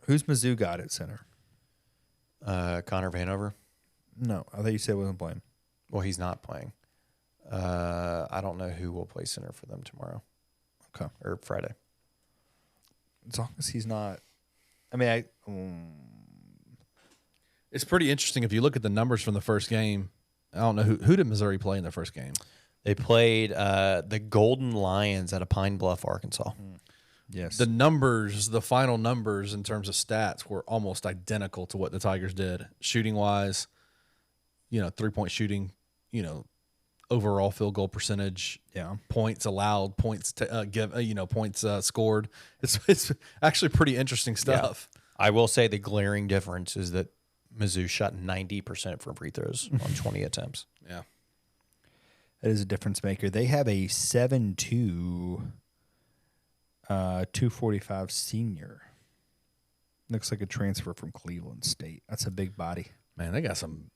Who's Mizzou got at center? Connor Vanover. No, I thought you said wasn't playing. Well, he's not playing. I don't know who will play center for them tomorrow. Okay. Or Friday. As long as he's not. I mean, It's pretty interesting if you look at the numbers from the first game. I don't know who did Missouri play in the first game. They played the Golden Lions out of Pine Bluff, Arkansas. yes. The numbers, the final numbers in terms of stats were almost identical to what the Tigers did. Shooting wise, 3-point shooting, overall field goal percentage, points allowed, points to points scored. It's actually pretty interesting stuff. Yeah. I will say the glaring difference is that Mizzou shot 90% from free throws on 20 attempts. Yeah. That is a difference maker. They have a 7'2", 245 senior. Looks like a transfer from Cleveland State. That's a big body. Man, they got some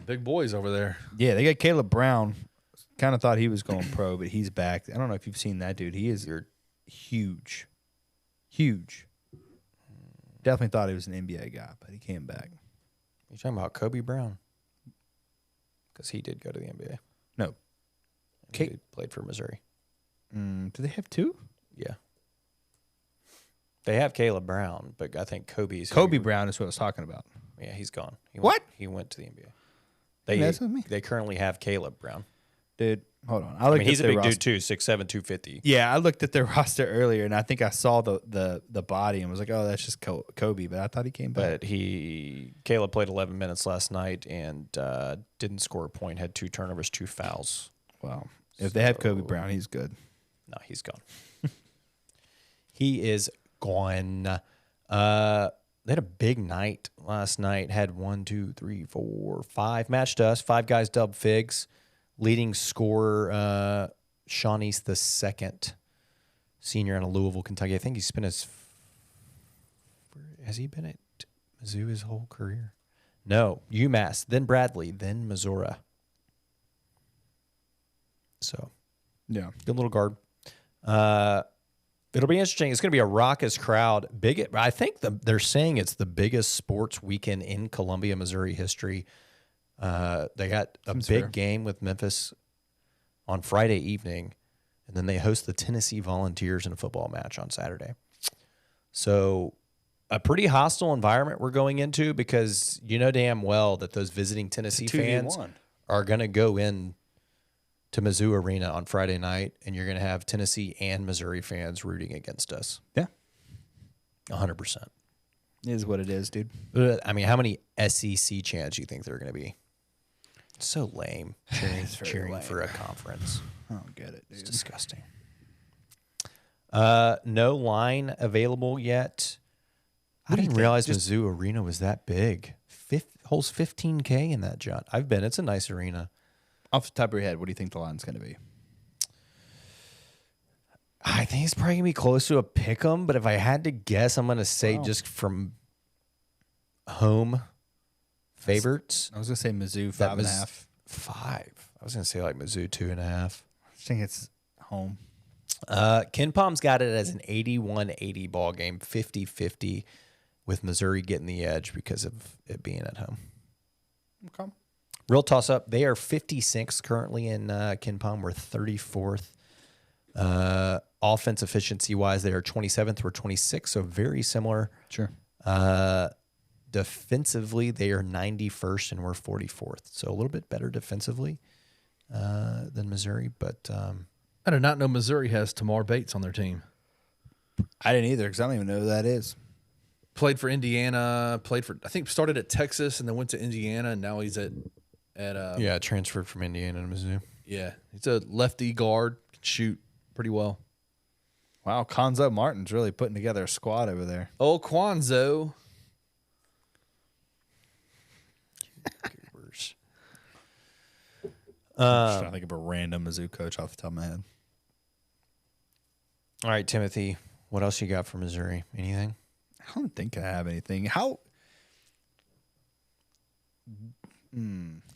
big boys over there. Yeah, they got Caleb Brown. Kind of thought he was going pro, but he's back. I don't know if you've seen that dude. He is huge. Huge. Definitely thought he was an NBA guy, but he came back. You're talking about Kobe Brown? Because he did go to the NBA. No. He played for Missouri. Do they have two? Yeah. They have Caleb Brown, but I think Kobe Brown is what I was talking about. Yeah, he's gone. He went to the NBA. That's with me. They currently have Caleb Brown. Dude, hold on. He's a big dude too, 6'7", 250. Yeah, I looked at their roster earlier, and I think I saw the body and was like, oh, that's just Kobe, but I thought he came back. But Caleb played 11 minutes last night and didn't score a point, had 2 turnovers, 2 fouls. Wow. If they have Kobe Brown, he's good. No, he's gone. He is gone. They had a big night last night. Had 1, 2, 3, 4, 5. Matched us. 5 guys dubbed Figs. Leading scorer, Shawnee's the second senior out of Louisville, Kentucky. I think he's been has he been at Mizzou his whole career? No, UMass, then Bradley, then Missouri. So, yeah, good little guard. It'll be interesting. It's going to be a raucous crowd. I think they're saying it's the biggest sports weekend in Columbia, Missouri history. They got a big game with Memphis on Friday evening, and then they host the Tennessee Volunteers in a football match on Saturday. So a pretty hostile environment we're going into because you know damn well that those visiting Tennessee fans are going to go in to Mizzou Arena on Friday night, and you're going to have Tennessee and Missouri fans rooting against us. Yeah. 100%. It is what it is, dude. I mean, how many SEC chants do you think there are going to be? It's so lame cheering for a conference. I don't get it, dude. It's disgusting. No line available yet. I didn't realize Mizzou Arena was that big. Holds 15K in that jut. I've been. It's a nice arena. Off the top of your head, what do you think the line's going to be? I think it's probably going to be close to a pick 'em, but if I had to guess, I'm going to say just from home favorites. I was going to say Mizzou 5.5. 5. I was going to say like Mizzou 2.5. I think it's home. Ken Palm's got it as an 81-80 ball game, 50-50, with Missouri getting the edge because of it being at home. Okay. Real toss-up. They are 56th currently in Ken Palm. We're 34th. Offense efficiency-wise, they are 27th. We're 26th, so very similar. Sure. Defensively, they are 91st, and we're 44th. So a little bit better defensively than Missouri. But I did not know Missouri has Tamar Bates on their team. I didn't either because I don't even know who that is. Played for Indiana. I think started at Texas and then went to Indiana, and now he's at transferred from Indiana to Mizzou. Yeah, he's a lefty guard, can shoot pretty well. Wow, Konzo Martin's really putting together a squad over there. Oh, Kwanzo. I'm just trying to think of a random Mizzou coach off the top of my head. All right, Timothy, what else you got for Missouri? Anything? I don't think I have anything. How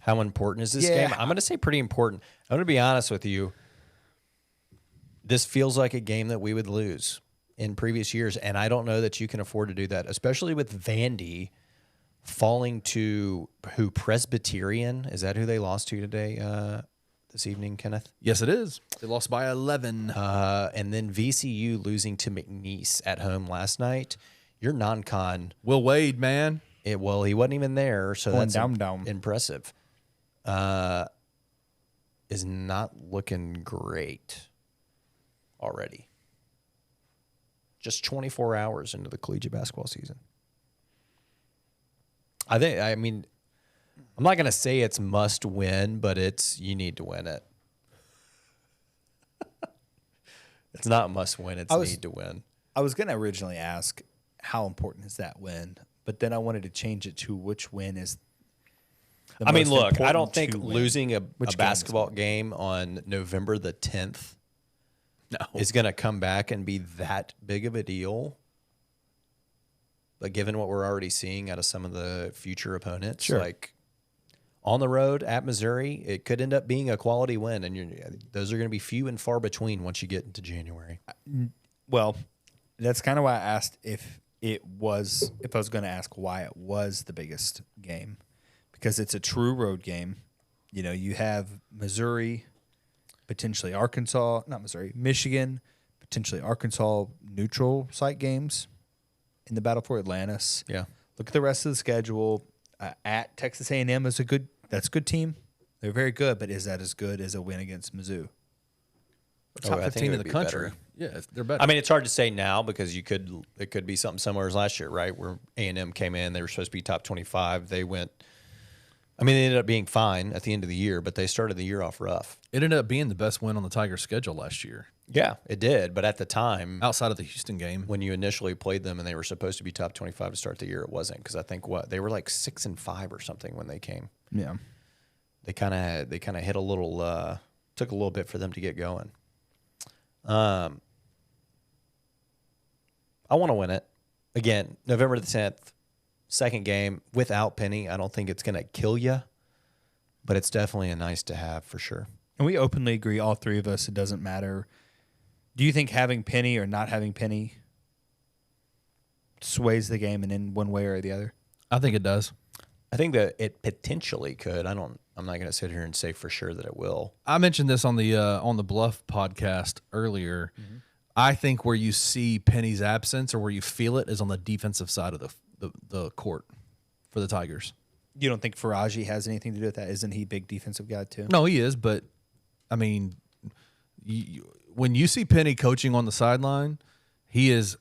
important is this game? I'm going to say pretty important. I'm going to be honest with you. This feels like a game that we would lose. in previous years, and I don't know that you can afford to do that, especially with Vandy falling to Presbyterian. Is that who they lost to today? This evening, Kenneth? Yes, it is. They lost by 11. And then VCU losing to McNeese at home last night. Your non-con. Will Wade, man. He wasn't even there, so Going that's down. impressive. Is not looking great already. Just 24 hours into the collegiate basketball season. I'm not going to say it's must win, but you need to win it. It's not must win, it's need to win. I was going to originally ask how important is that win, but then I wanted to change it to which win is the most look, I important don't think to win. losing a Which game basketball game on November the 10th is going to come back and be that big of a deal. But given what we're already seeing out of some of the future opponents, Sure. like on the road at Missouri, it could end up being a quality win, and those are going to be few and far between once you get into January. Well, that's kind of why I asked if I was going to ask why it was the biggest game, because it's a true road game. You know, you have Missouri, potentially Michigan, potentially Arkansas neutral site games in the battle for Atlantis. Yeah. Look at the rest of the schedule. At Texas A&M is a good team. They're very good, but is that as good as a win against Mizzou? Top I think 15 it in would the be country. better. Yeah, they're better. I mean, it's hard to say now because it could be something similar as last year, right? Where A&M came in, they were supposed to be top 25. They ended up being fine at the end of the year, but they started the year off rough. It ended up being the best win on the Tigers' schedule last year. Yeah, it did. But at the time, outside of the Houston game, when you initially played them and they were supposed to be top 25 to start the year, it wasn't, because I think they were like 6-5 or something when they came. Yeah. They kind of hit a little, took a little bit for them to get going. I want to win it. Again, November the 10th, second game without Penny. I don't think it's going to kill you, but it's definitely a nice to have for sure. And we openly agree, all three of us, it doesn't matter. Do you think having Penny or not having Penny sways the game in one way or the other? I think it does. I think that it potentially could. I'm not going to sit here and say for sure that it will. I mentioned this on the Bluff podcast earlier. Mm-hmm. I think where you see Penny's absence or where you feel it is on the defensive side of the court for the Tigers. You don't think Faraji has anything to do with that? Isn't he a big defensive guy too? No, he is, but I mean, when you see Penny coaching on the sideline, he is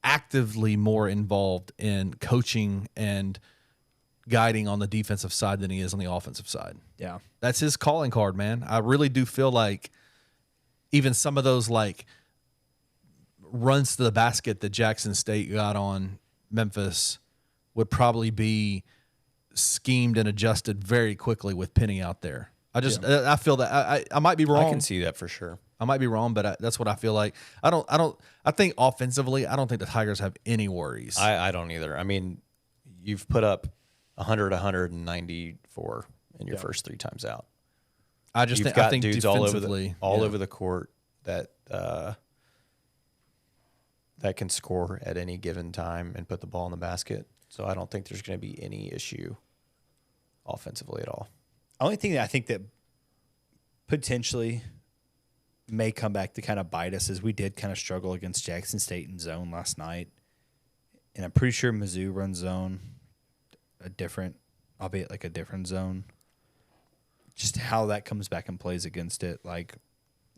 actively more involved in coaching and guiding on the defensive side than he is on the offensive side. Yeah. That's his calling card, man. I really do feel like even some of those like runs to the basket that Jackson State got on Memphis would probably be schemed and adjusted very quickly with Penny out there. I feel that I might be wrong. I can see that for sure. I might be wrong, but that's what I feel like. I think offensively, I don't think the Tigers have any worries. I don't either. I mean, you've put up 100, 194 in your first three times out. I think dudes defensively, all over the court that can score at any given time and put the ball in the basket. So I don't think there's going to be any issue offensively at all. Only thing that I think that potentially may come back to kind of bite us is we did kind of struggle against Jackson State in zone last night. And I'm pretty sure Mizzou runs zone albeit like a different zone. Just how that comes back and plays against it. Like,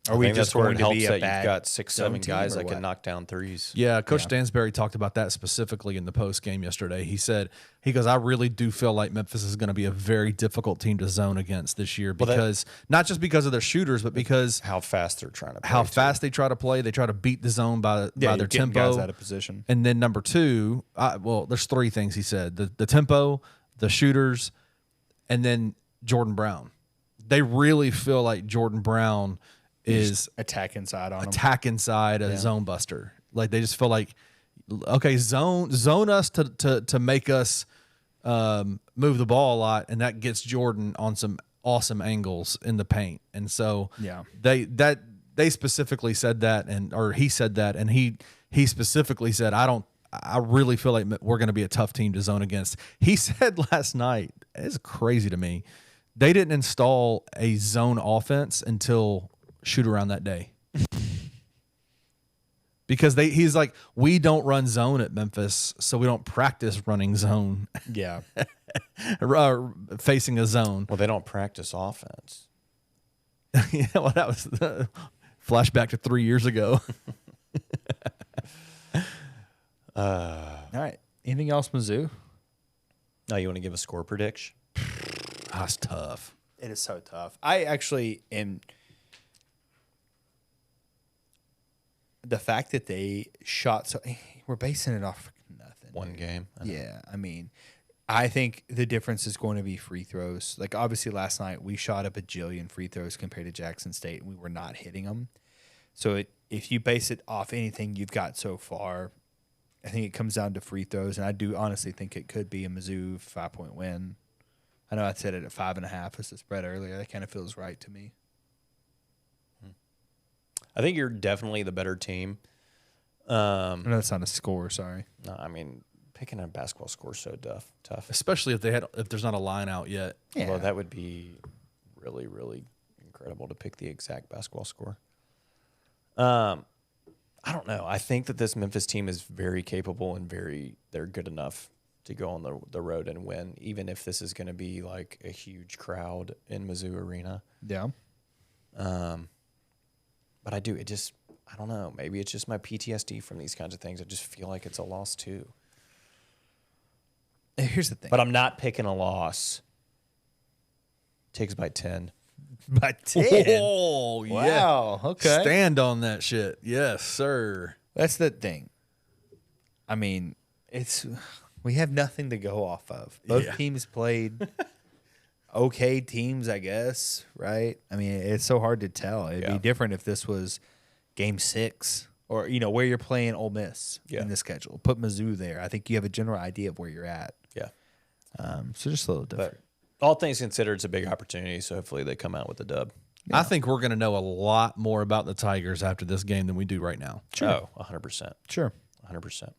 Are we just going to be a bad you've got 6-7 guys that what? can knock down threes? Yeah, Coach Stansberry talked about that specifically in the post game yesterday. He goes, I really do feel like Memphis is going to be a very difficult team to zone against this year because not just because of their shooters, but because how fast they're trying to play. How fast they try to play. They try to beat the zone by their tempo. Guys out of position. And then number two, there's three things he said: the tempo, the shooters, and then Jordan Brown. They really feel like Jordan Brown is attack inside a zone buster. Like they just feel like, okay, zone us to make us move the ball a lot, and that gets Jordan on some awesome angles in the paint. And so they specifically said that, or he said that, and he he specifically said, I really feel like we're going to be a tough team to zone against. He said last night, it's crazy to me, they didn't install a zone offense until shoot around that day. Because he's like, we don't run zone at Memphis, so we don't practice running zone. Yeah. Facing a zone. Well, they don't practice offense. Yeah, well, that was the flashback to 3 years ago. All right. Anything else, Mizzou? Now you want to give a score prediction? That's tough. It is so tough. I actually am. The fact that they shot so, we're basing it off nothing. One game. Yeah, I mean, I think the difference is going to be free throws. Like, obviously, last night we shot a bajillion free throws compared to Jackson State, and we were not hitting them. So if you base it off anything you've got so far, I think it comes down to free throws, and I do honestly think it could be a Mizzou 5-point win. I know I said it at 5.5 as the spread earlier. That kind of feels right to me. I think you're definitely the better team. I know that's not a score. Sorry. No, I mean, picking a basketball score is so tough. Especially if there's not a line out yet. Yeah. Well, that would be really, really incredible to pick the exact basketball score. I don't know. I think that this Memphis team is very capable and they're good enough to go on the road and win, even if this is going to be like a huge crowd in Mizzou Arena. Yeah. But I don't know. Maybe it's just my PTSD from these kinds of things. I just feel like it's a loss too. Here's the thing. But I'm not picking a loss. Takes by 10. By 10. Oh, yeah. Wow. Okay. Stand on that shit. Yes, sir. That's the thing. I mean, we have nothing to go off of. Both teams played okay teams, I guess, right? I mean, it's so hard to tell. It'd be different if this was game 6 or, where you're playing Ole Miss in the schedule. Put Mizzou there. I think you have a general idea of where you're at. Yeah. So just a little different. But all things considered, it's a big opportunity, so hopefully they come out with a dub. Yeah. I think we're going to know a lot more about the Tigers after this game than we do right now. Sure. Oh, 100%. Sure. 100%.